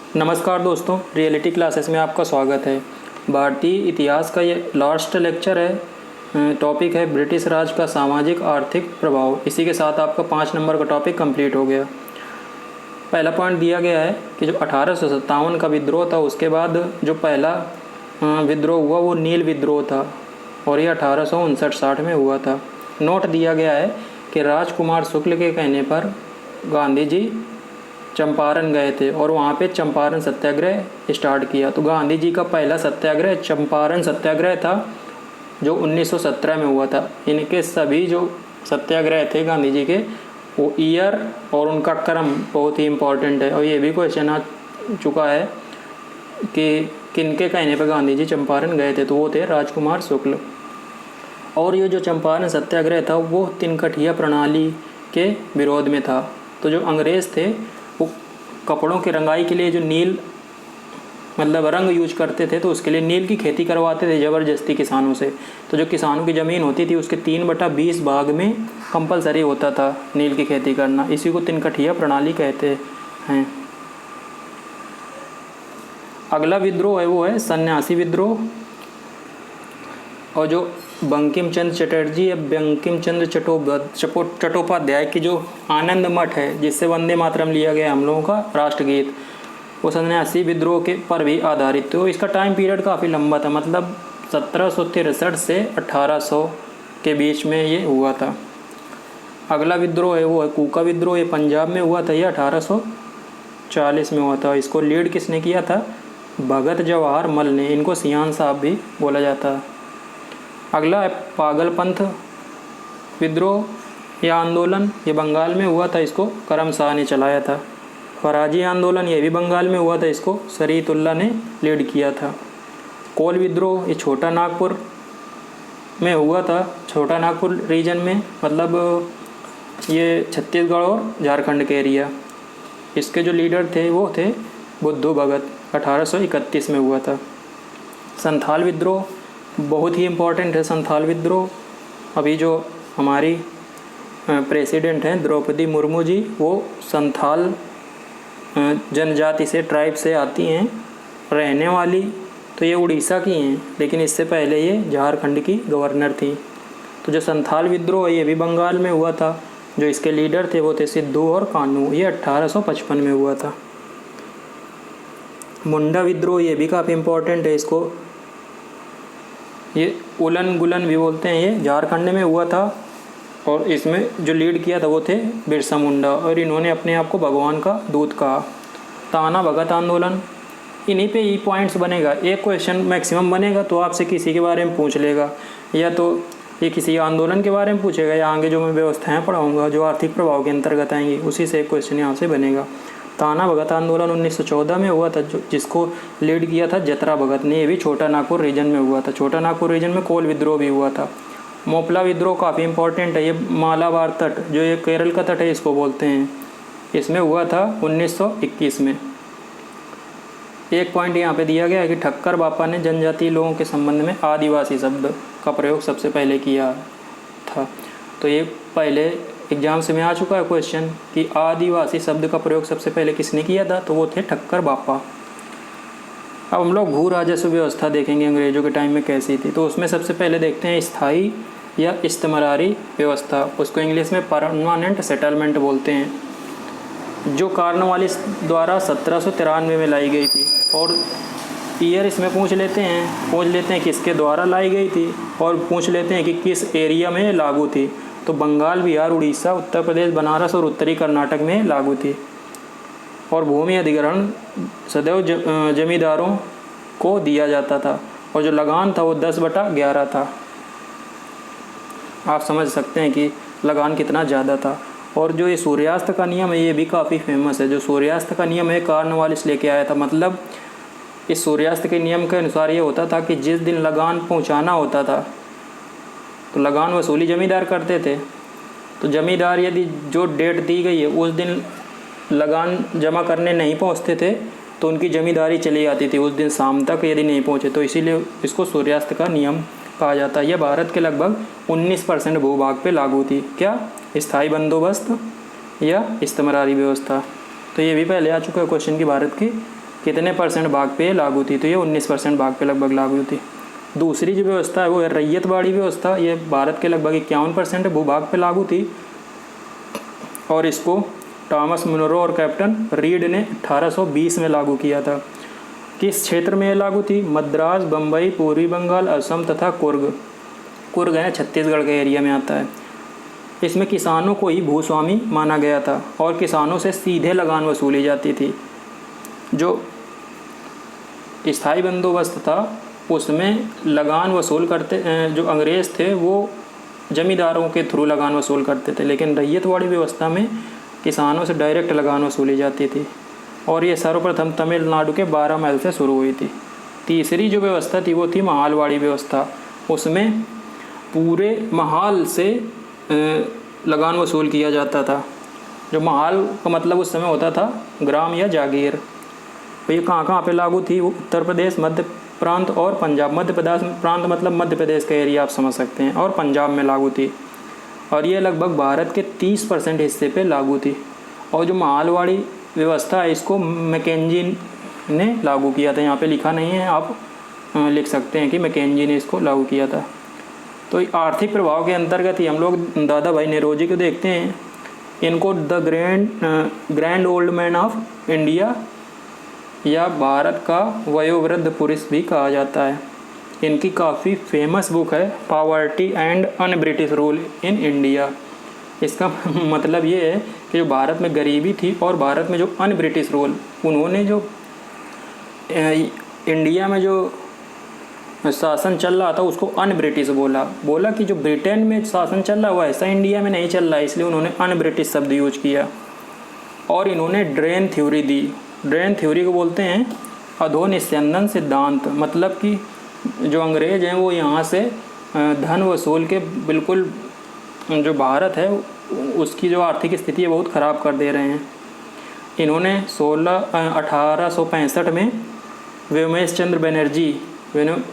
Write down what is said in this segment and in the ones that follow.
नमस्कार दोस्तों, reality classes में आपका स्वागत है। भारतीय इतिहास का ये लास्ट लेक्चर है। टॉपिक है ब्रिटिश राज का सामाजिक आर्थिक प्रभाव। इसी के साथ आपका 5 नंबर का टॉपिक कंप्लीट हो गया। पहला पॉइंट दिया गया है कि जो 1857 का विद्रोह था, उसके बाद जो पहला विद्रोह हुआ वो नील विद्रोह था और ये 1859-60 में हुआ था। नोट दिया गया है कि राजकुमार शुक्ल के कहने पर गांधी जी चंपारण गए थे और वहाँ पे चंपारण सत्याग्रह स्टार्ट किया। तो गांधी जी का पहला सत्याग्रह चंपारण सत्याग्रह था जो 1917 में हुआ था। इनके सभी जो सत्याग्रह थे गांधी जी के, वो ईयर और उनका क्रम बहुत ही इम्पोर्टेंट है। और ये भी क्वेश्चन आ चुका है कि किनके कहने पर गांधी जी चंपारण गए थे, तो वो थे राजकुमार शुक्ल। और ये जो चंपारण सत्याग्रह था वो तिनकठिया प्रणाली के विरोध में था। तो जो अंग्रेज़ थे वो कपड़ों की रंगाई के लिए जो नील मतलब रंग यूज करते थे, तो उसके लिए नील की खेती करवाते थे ज़बरदस्ती किसानों से। तो जो किसानों की ज़मीन होती थी उसके 3/20 भाग में कंपलसरी होता था नील की खेती करना। इसी को तिनकठिया प्रणाली कहते हैं। अगला विद्रोह है वो है सन्यासी विद्रोह। और जो बंकिम चंद्र चटर्जी या बंकिम चंद्र चट्टोपाध्याय की जो आनंद मठ है, जिससे वंदे मातरम लिया गया हम लोगों का राष्ट्रगीत, वो सन्यासी विद्रोह के पर भी आधारित। तो इसका टाइम पीरियड काफ़ी लंबा था, मतलब 1763 से 1800 के बीच में ये हुआ था। अगला विद्रोह है वो है कूका विद्रोह। ये पंजाब में हुआ था, ये 1840 में हुआ था। इसको लीड किसने किया था? भगत जवाहर मल ने। इनको सियान साहब भी बोला जाता है। अगला है पागलपंथ विद्रोह या आंदोलन। ये बंगाल में हुआ था, इसको करम शाह ने चलाया था। फराजी आंदोलन ये भी बंगाल में हुआ था, इसको शरीयतुल्लाह ने लीड किया था। कोल विद्रोह ये छोटा नागपुर में हुआ था, छोटा नागपुर रीजन में, मतलब ये छत्तीसगढ़ और झारखंड के एरिया। इसके जो लीडर थे वो थे बुद्धू भगत। 1831 में हुआ था। संथाल विद्रोह बहुत ही इम्पोर्टेंट है। संथाल विद्रोह, अभी जो हमारी प्रेसिडेंट हैं द्रौपदी मुर्मू जी, वो संथाल जनजाति से, ट्राइब से आती हैं रहने वाली। तो ये उड़ीसा की हैं, लेकिन इससे पहले ये झारखंड की गवर्नर थी। तो जो संथाल विद्रोह है ये भी बंगाल में हुआ था। जो इसके लीडर थे वो थे सिद्धू और कान्हू। ये 1855 में हुआ था। मुंडा विद्रोह ये भी काफ़ी इम्पोर्टेंट है। इसको ये उलन गुलन भी बोलते हैं। ये झारखंड में हुआ था और इसमें जो लीड किया था वो थे बिरसा मुंडा, और इन्होंने अपने आप को भगवान का दूत कहा। ताना भगत आंदोलन, इन्हीं पे ही पॉइंट्स बनेगा। एक क्वेश्चन मैक्सिमम बनेगा, तो आपसे किसी के बारे में पूछ लेगा, या तो ये किसी आंदोलन के बारे में पूछेगा, या आगे जो मैं व्यवस्थाएं पढ़ाऊँगा जो आर्थिक प्रभाव के अंतर्गत आएंगी, उसी से एक क्वेश्चन यहाँ से बनेगा। ताना भगत आंदोलन 1914 में हुआ था, जिसको लीड किया था जतरा भगत ने। ये भी छोटा नागपुर रीजन में हुआ था। छोटा नागपुर रीजन में कोल विद्रोह भी हुआ था। मोपला विद्रोह काफ़ी इंपॉर्टेंट है। ये मालाबार तट, जो ये केरल का तट है, इसको बोलते हैं। इसमें हुआ था 1921 में। एक पॉइंट यहाँ पे दिया गया है कि ठक्कर बापा ने जनजातीय लोगों के संबंध में आदिवासी शब्द का प्रयोग सबसे पहले किया था। तो ये पहले एग्जाम से में आ चुका है क्वेश्चन कि आदिवासी शब्द का प्रयोग सबसे पहले किसने किया था, तो वो थे ठक्कर बापा। अब हम लोग भू राजस्व व्यवस्था देखेंगे अंग्रेजों के टाइम में कैसी थी। तो उसमें सबसे पहले देखते हैं स्थायी या इस्तेमरारी व्यवस्था। उसको इंग्लिश में परमानेंट सेटलमेंट बोलते हैं, जो कॉर्नवालिस द्वारा 1793 में लाई गई थी। और ईयर इसमें पूछ लेते हैं किसके द्वारा लाई गई थी, और पूछ लेते हैं कि किस एरिया में लागू थी। तो बंगाल, बिहार, उड़ीसा, उत्तर प्रदेश, बनारस और उत्तरी कर्नाटक में लागू थी। और भूमि अधिग्रहण सदैव जमींदारों को दिया जाता था, और जो लगान था वो 10/11 था। आप समझ सकते हैं कि लगान कितना ज़्यादा था। और जो ये सूर्यास्त का नियम है ये भी काफ़ी फेमस है। जो सूर्यास्त का नियम है कॉर्नवालिस लेके आया था। मतलब इस सूर्यास्त के नियम के अनुसार ये होता था कि जिस दिन लगान पहुंचाना होता था, तो लगान वसूली जमींदार करते थे। तो जमींदार यदि जो डेट दी गई है उस दिन लगान जमा करने नहीं पहुंचते थे, तो उनकी जमींदारी चली जाती थी उस दिन शाम तक, यदि नहीं पहुंचे तो। इसीलिए इसको सूर्यास्त का नियम कहा जाता है। यह भारत के लगभग 19% भूभाग पे लागू थी। क्या? स्थायी बंदोबस्त या इस्तेमरारी व्यवस्था। तो ये भी पहले आ चुका है क्वेश्चन की भारत की कितने परसेंट भाग पे लागू थी? तो ये 19% भाग पे लगभग लागू थी। दूसरी जो व्यवस्था है वो है रैयतवाड़ी व्यवस्था। ये भारत के लगभग 51% भूभाग पे लागू थी और इसको टॉमस मुनरो और कैप्टन रीड ने 1820 में लागू किया था। किस क्षेत्र में ये लागू थी? मद्रास, बम्बई, पूर्वी बंगाल, असम तथा कुर्ग। कुर्ग है छत्तीसगढ़ के एरिया में आता है। इसमें किसानों को ही भूस्वामी माना गया था और किसानों से सीधे लगान वसूली जाती थी। जो स्थायी बंदोबस्त था उसमें लगान वसूल करते, जो अंग्रेज़ थे वो जमींदारों के थ्रू लगान वसूल करते थे, लेकिन रैयतवाड़ी व्यवस्था में किसानों से डायरेक्ट लगान वसूली जाती थी और ये सर्वप्रथम तमिलनाडु के 12 महल से शुरू हुई थी। तीसरी जो व्यवस्था थी वो थी महालवाड़ी व्यवस्था। उसमें पूरे महाल से लगान वसूल किया जाता था। जो महाल का मतलब उस समय होता था ग्राम या जागीर। तो ये कहाँ पे लागू थी? उत्तर प्रदेश, मध्य प्रांत और पंजाब। मध्य प्रदेश प्रांत मतलब मध्य प्रदेश का एरिया आप समझ सकते हैं, और पंजाब में लागू थी और ये लगभग भारत के 30% हिस्से पे लागू थी। और जो महालवाड़ी व्यवस्था है इसको मैकेंजी ने लागू किया था। यहाँ पे लिखा नहीं है, आप लिख सकते हैं कि मैकेंजी ने इसको लागू किया था। तो आर्थिक प्रभाव के अंतर्गत ही हम लोग दादा भाई नौरोजी को देखते हैं। इनको the grand old man of India या भारत का वयोवृद्ध पुरुष भी कहा जाता है। इनकी काफ़ी फेमस बुक है poverty and un British rule in India. इसका मतलब ये है कि जो भारत में गरीबी थी और भारत में जो अन ब्रिटिश रूल, उन्होंने जो इंडिया में जो शासन चल रहा था उसको अन ब्रिटिश बोला कि जो ब्रिटेन में शासन चल रहा हुआ ऐसा इंडिया में नहीं चल रहा है, इसलिए उन्होंने अन ब्रिटिश शब्द यूज किया। और इन्होंने ड्रेन थ्योरी दी। ड्रेन थ्योरी को बोलते हैं अधोनिस्यंदन सिद्धांत। मतलब कि जो अंग्रेज हैं वो यहाँ से धन वसूल के बिल्कुल जो भारत है उसकी जो आर्थिक स्थिति है बहुत ख़राब कर दे रहे हैं। इन्होंने 1865 में व्योमेश चंद्र बनर्जी,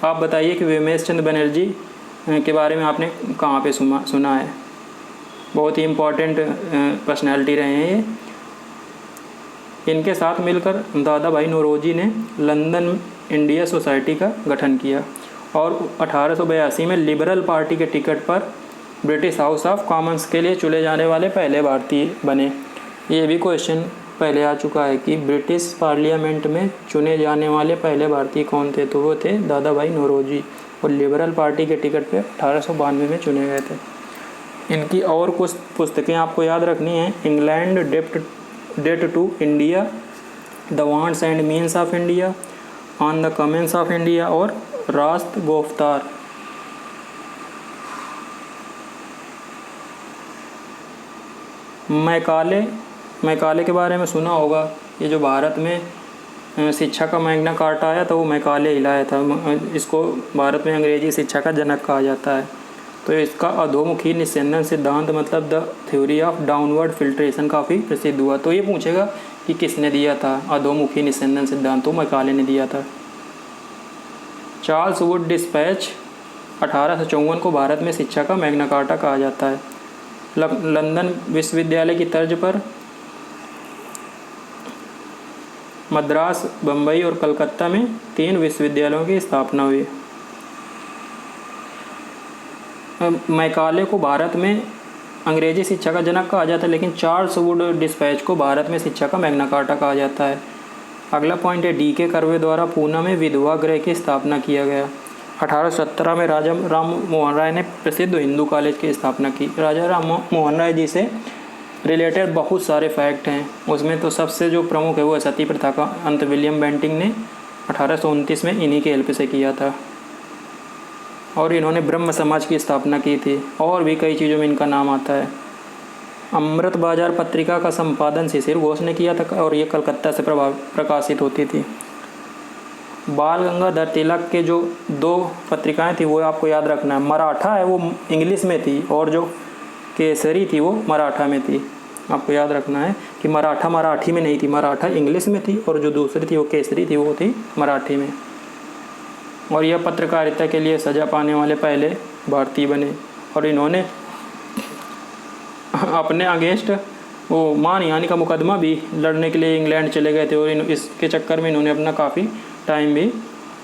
आप बताइए कि व्योमेश चंद्र बनर्जी के बारे में आपने कहाँ पे सुना है? बहुत ही इम्पोर्टेंट पर्सनैलिटी रहे हैं ये। इनके साथ मिलकर दादा भाई नौरोजी ने लंदन इंडिया सोसाइटी का गठन किया और 1882 में लिबरल पार्टी के टिकट पर ब्रिटिश हाउस ऑफ कॉमन्स के लिए चुने जाने वाले पहले भारतीय बने। ये भी क्वेश्चन पहले आ चुका है कि ब्रिटिश पार्लियामेंट में चुने जाने वाले पहले भारतीय कौन थे? तो वो थे दादा भाई नौरोजी और लिबरल पार्टी के टिकट पे 1892 में चुने गए थे। इनकी और कुछ पुस्तकें आपको याद रखनी हैं। England debt to India, the wants and means of India, on the comments of India और रास्त गोफ्तार। मैकाले के बारे में सुना होगा। ये जो भारत में शिक्षा का मैग्ना कार्टा आया था वो मैकाले ही लाया था। इसको भारत में अंग्रेजी शिक्षा का जनक कहा जाता है। तो इसका अधोमुखी निस्यंदन सिद्धांत मतलब the theory of downward filtration काफ़ी प्रसिद्ध हुआ। तो ये पूछेगा कि किसने दिया था अधोमुखी निस्यंदन सिद्धांत? तो मैकाले ने दिया था। चार्ल्स वुड डिस्पैच 1854 को भारत में शिक्षा का मैग्ना कार्टा कहा जाता है। लंदन विश्वविद्यालय की तर्ज पर मद्रास, बम्बई और कलकत्ता में 3 विश्वविद्यालयों की स्थापना हुई। मैकाले को भारत में अंग्रेजी शिक्षा का जनक कहा जाता है, लेकिन चार्ल्स वुड डिस्पैच को भारत में शिक्षा का मैग्ना कार्टा कहा जाता है। अगला पॉइंट है डी.के. कर्वे द्वारा पूना में विधवा गृह की स्थापना किया गया। 1817 में राजा राम मोहन राय ने प्रसिद्ध हिंदू कॉलेज की स्थापना की। राजा राम मोहन राय जी से रिलेटेड बहुत सारे फैक्ट हैं, उसमें तो सबसे जो प्रमुख है वो सती प्रथा का अंत विलियम बेंटिंग ने 1829 में इन्हीं के हेल्प से किया था। और इन्होंने ब्रह्म समाज की स्थापना की थी। और भी कई चीज़ों में इनका नाम आता है। अमृत बाजार पत्रिका का संपादन शिशिर घोष ने किया था और ये कलकत्ता से प्रकाशित होती थी। बाल गंगाधर तिलक के जो 2 पत्रिकाएं थी वो आपको याद रखना है। मराठा है वो इंग्लिश में थी और जो केसरी थी वो मराठा में थी। आपको याद रखना है कि मराठा मराठी में नहीं थी, मराठा इंग्लिश में थी और जो दूसरी थी वो केसरी थी, वो थी मराठी में। और यह पत्रकारिता के लिए सजा पाने वाले पहले भारतीय बने और इन्होंने अपने अगेंस्ट वो मानहानि का मुकदमा भी लड़ने के लिए इंग्लैंड चले गए थे और इसके चक्कर में इन्होंने अपना काफ़ी टाइम भी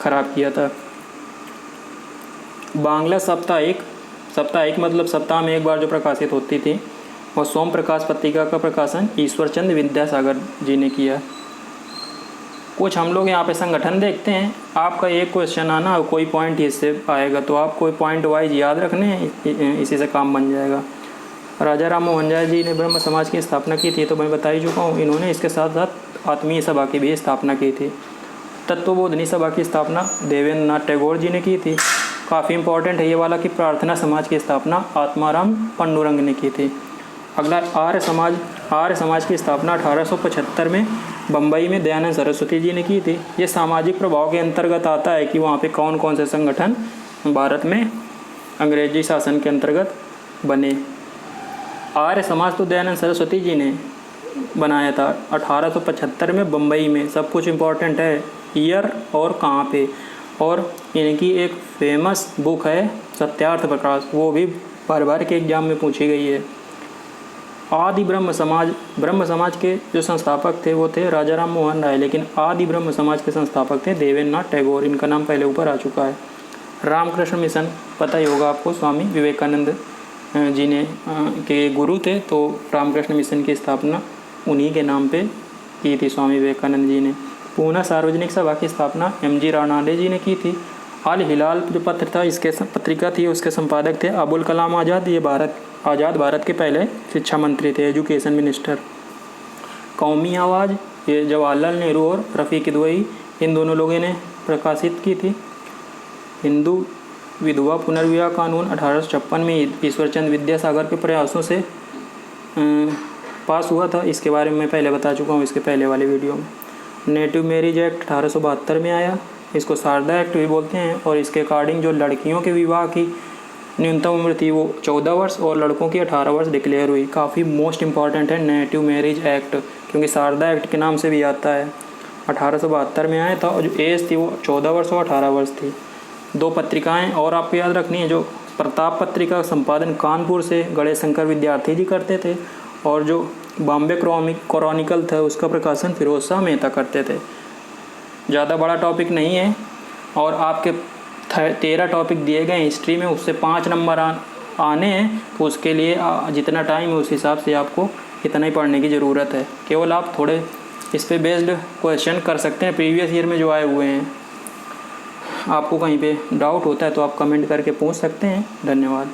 ख़राब किया था। बांग्ला साप्ताहिक मतलब सप्ताह में एक बार जो प्रकाशित होती थी, और सोम प्रकाश पत्रिका का प्रकाशन ईश्वरचंद्र विद्यासागर जी ने किया। कुछ हम लोग यहाँ पे संगठन देखते हैं। आपका एक क्वेश्चन आना और कोई पॉइंट इससे आएगा, तो आप कोई पॉइंट वाइज याद रखने हैं, इसी से काम बन जाएगा। राजा राम मोहन राय जी ने ब्रह्म समाज की स्थापना की थी, तो मैं बता ही चुका हूँ। इन्होंने इसके साथ साथ आत्मीय सभा की भी स्थापना की थी। तत्वबोधनी सभा की स्थापना देवेंद्र नाथ टैगोर जी ने की थी। काफ़ी इंपॉर्टेंट है ये वाला कि प्रार्थना समाज की स्थापना आत्माराम पंडुरंग ने की थी। अगला आर्य समाज की स्थापना 1875 में बम्बई में दयानंद सरस्वती जी ने की थी। ये सामाजिक प्रभाव के अंतर्गत आता है कि वहाँ पे कौन कौन से संगठन भारत में अंग्रेजी शासन के अंतर्गत बने। आर्य समाज तो दयानंद सरस्वती जी ने बनाया था 1875 में बम्बई में। सब कुछ इम्पोर्टेंट है, ईयर और कहाँ पे। और इनकी एक फेमस बुक है सत्यार्थ प्रकाश, वो भी बार के एग्जाम में पूछी गई है। आदि ब्रह्म समाज के जो संस्थापक थे वो थे राजा राम मोहन राय, लेकिन आदि ब्रह्म समाज के संस्थापक थे देवेंद्र नाथ टैगोर। इनका नाम पहले ऊपर आ चुका है। रामकृष्ण मिशन पता ही होगा आपको, स्वामी विवेकानंद जी ने के गुरु थे, तो रामकृष्ण मिशन की स्थापना उन्हीं के नाम पे की थी, स्वामी विवेकानंद जी ने। पूना सार्वजनिक सभा की स्थापना MG राणाले जी ने की थी। अल हिलाल जो पत्र था, इसके पत्रिका थी, उसके संपादक थे अबुल कलाम आज़ाद। ये आज़ाद भारत के पहले शिक्षा मंत्री थे, एजुकेशन मिनिस्टर। कौमी आवाज़ ये जवाहरलाल नेहरू और रफ़ीक किदवई, इन दोनों लोगों ने प्रकाशित की थी। हिंदू विधवा पुनर्विवाह कानून 1856 में ईश्वरचंद्र विद्यासागर के प्रयासों से पास हुआ था। इसके बारे में मैं पहले बता चुका हूँ इसके पहले वाले वीडियो में। नेटिव मैरिज एक्ट 1872 में आया, इसको शारदा एक्ट भी बोलते हैं। और इसके अकॉर्डिंग जो लड़कियों के विवाह की न्यूनतम उम्र थी वो 14 वर्ष और लड़कों की 18 वर्ष डिक्लेयर हुई। काफ़ी मोस्ट इम्पॉर्टेंट है नेटिव मैरिज एक्ट, क्योंकि शारदा एक्ट के नाम से भी आता है। 1872 में आया था और जो एज थी वो 14 वर्ष और 18 वर्ष थी। 2 पत्रिकाएं और आपको याद रखनी है। जो प्रताप पत्रिका का संपादन कानपुर से गणेश शंकर विद्यार्थी जी करते थे, और जो बॉम्बे क्रॉनिकल था उसका प्रकाशन फिरोज शाह मेहता करते थे। ज़्यादा बड़ा टॉपिक नहीं है, और आपके 13 टॉपिक दिए गए हिस्ट्री में, उससे 5 नंबर आने हैं। तो उसके लिए जितना टाइम है उस हिसाब से आपको इतना ही पढ़ने की ज़रूरत है। केवल आप थोड़े इस पे बेस्ड क्वेश्चन कर सकते हैं प्रीवियस ईयर में जो आए हुए हैं। आपको कहीं पे डाउट होता है तो आप कमेंट करके पूछ सकते हैं। धन्यवाद।